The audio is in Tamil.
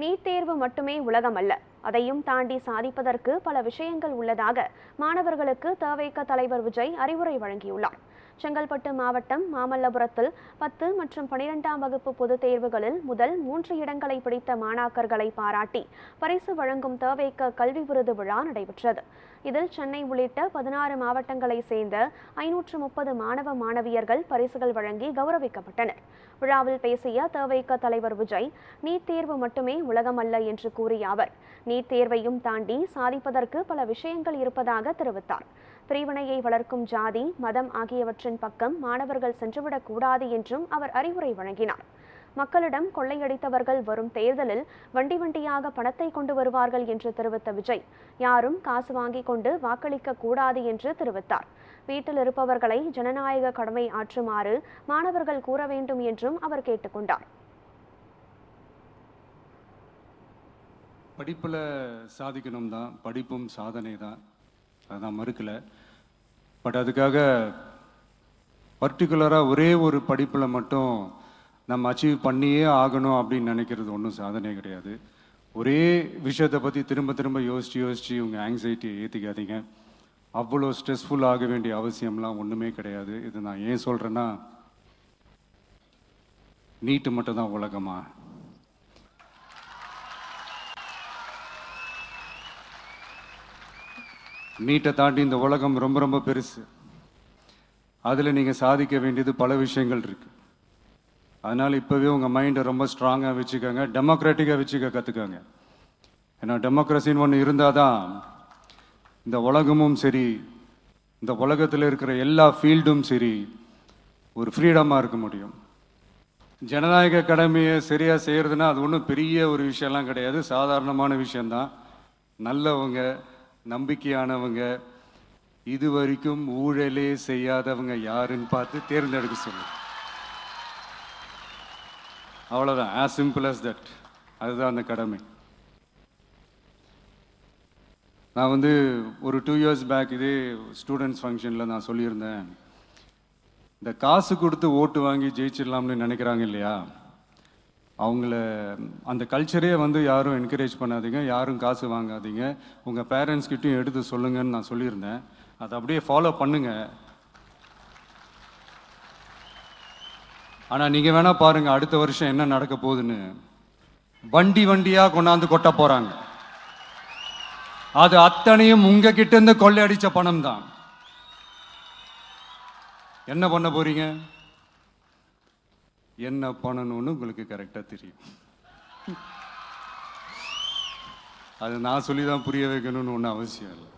நீட் தேர்வு மட்டுமே உலகம் அல்ல, அதையும் தாண்டி சாதிப்பதற்கு பல விஷயங்கள் உள்ளதாக மாணவர்களுக்கு தவேக தலைவர் விஜய் அறிவுரை வழங்கியுள்ளார். செங்கல்பட்டு மாவட்டம் மாமல்லபுரத்தில் 10 மற்றும் 12ஆம் வகுப்பு பொதுத் தேர்வுகளில் முதல் 3 இடங்களை பிடித்த மாணாக்கர்களை பாராட்டி பரிசு வழங்கும் தவேக கல்வி விருது விழா நடைபெற்றது. இதில் சென்னை உள்ளிட்ட 16 மாவட்டங்களை சேர்ந்த 530 மாணவ மாணவியர்கள் பரிசுகள் வழங்கி கௌரவிக்கப்பட்டனர். விழாவில் பேசிய தவேக தலைவர் விஜய், நீட் தேர்வு மட்டுமே உலகம் அல்ல என்று கூறிய அவர், நீட் தேர்வையும் தாண்டி சாதிப்பதற்கு பல விஷயங்கள் இருப்பதாக தெரிவித்தார். பிரிவினையை வளர்க்கும் ஜாதி, மதம் ஆகியவற்றின் பக்கம் மாணவர்கள் சென்றுவிடக் கூடாது என்றும் அவர் அறிவுரை வழங்கினார். மக்களிடம் கொள்ளையடித்தவர்கள் வரும் தேர்தலில் வண்டி வண்டியாக பணத்தை கொண்டு வருவார்கள் என்று தெரிவித்த விஜய், யாரும் காசு வாங்கிக் கொண்டு வாக்களிக்க கூடாது என்று தெரிவித்தார். வீட்டில் இருப்பவர்களை ஜனநாயக கடமை ஆற்றுமாறு மாணவர்கள் கூற வேண்டும் என்றும் அவர் கேட்டுக்கொண்டார். படிப்பில் சாதிக்கணும் தான், படிப்பும் சாதனை தான், அதான் மறுக்கலை. பட் அதுக்காக பர்டிகுலராக ஒரே ஒரு படிப்பில் மட்டும் நம்ம அச்சீவ் பண்ணியே ஆகணும் அப்படின்னு நினைக்கிறது ஒன்றும் சாதனை கிடையாது. ஒரே விஷயத்தை பற்றி திரும்ப திரும்ப யோசித்து உங்கள் ஆங்ஸைட்டியை ஏற்றிக்காதீங்க. அவ்வளோ ஸ்ட்ரெஸ்ஃபுல் ஆக வேண்டிய அவசியம்லாம் ஒன்றுமே கிடையாது. இது நான் ஏன் சொல்கிறேன்னா, நீட்டு மட்டும் தான் உலகமா? நீட்டை தாண்டி இந்த உலகம் ரொம்ப ரொம்ப பெருசு. அதில் நீங்கள் சாதிக்க வேண்டியது பல விஷயங்கள் இருக்குது. அதனால் இப்போவே உங்கள் மைண்டை ரொம்ப ஸ்ட்ராங்காக வச்சுக்கோங்க, டெமோக்ராட்டிக்காக வச்சுக்க கற்றுக்கோங்க. ஏன்னா டெமோக்ரஸின்னு ஒன்று இருந்தால் தான் இந்த உலகமும் சரி, இந்த உலகத்தில் இருக்கிற எல்லா ஃபீல்டும் சரி, ஒரு ஃப்ரீடமாக இருக்க முடியும். ஜனநாயக கடமையை சரியாக செய்கிறதுனா அது ஒன்றும் பெரிய ஒரு விஷயம்லாம் கிடையாது, சாதாரணமான விஷயந்தான். நல்லவங்க, நம்பிக்கையானவங்க, இது வரைக்கும் ஊழலே செய்யாதவங்க யாருன்னு பார்த்து தேர்ந்தெடுக்க சொல்லுங்க. அவ்வளோதான், ஆஸ் சிம்பிள் அஸ் தட். அதுதான் அந்த கடமை. நான் ஒரு 2 years பேக் இதே ஸ்டூடெண்ட்ஸ் ஃபங்க்ஷனில் நான் சொல்லியிருந்தேன், இந்த காசு கொடுத்து ஓட்டு வாங்கி ஜெயிச்சிடலாம்னு நினைக்கிறாங்க இல்லையா, அவங்கள அந்த கல்ச்சரே யாரும் என்கரேஜ் பண்ணாதீங்க, யாரும் காசு வாங்காதீங்க, உங்கள் பேரண்ட்ஸ்கிட்டையும் எடுத்து சொல்லுங்கன்னு நான் சொல்லியிருந்தேன். அதை அப்படியே ஃபாலோ பண்ணுங்க. ஆனால் நீங்கள் வேணா பாருங்க, அடுத்த வருஷம் என்ன நடக்க போகுதுன்னு. வண்டி வண்டியாக கொண்டாந்து கொட்ட போகிறாங்க. அது அத்தனையும் உங்ககிட்ட இருந்து கொள்ளையடிச்ச பணம் தான். என்ன பண்ண போறீங்க? என்ன பண்ணணும்னு உங்களுக்கு கரெக்டாக தெரியும். அது நான் சொல்லி தான் புரிய வைக்கணும்னு ஒன்றும் அவசியம் இல்லை.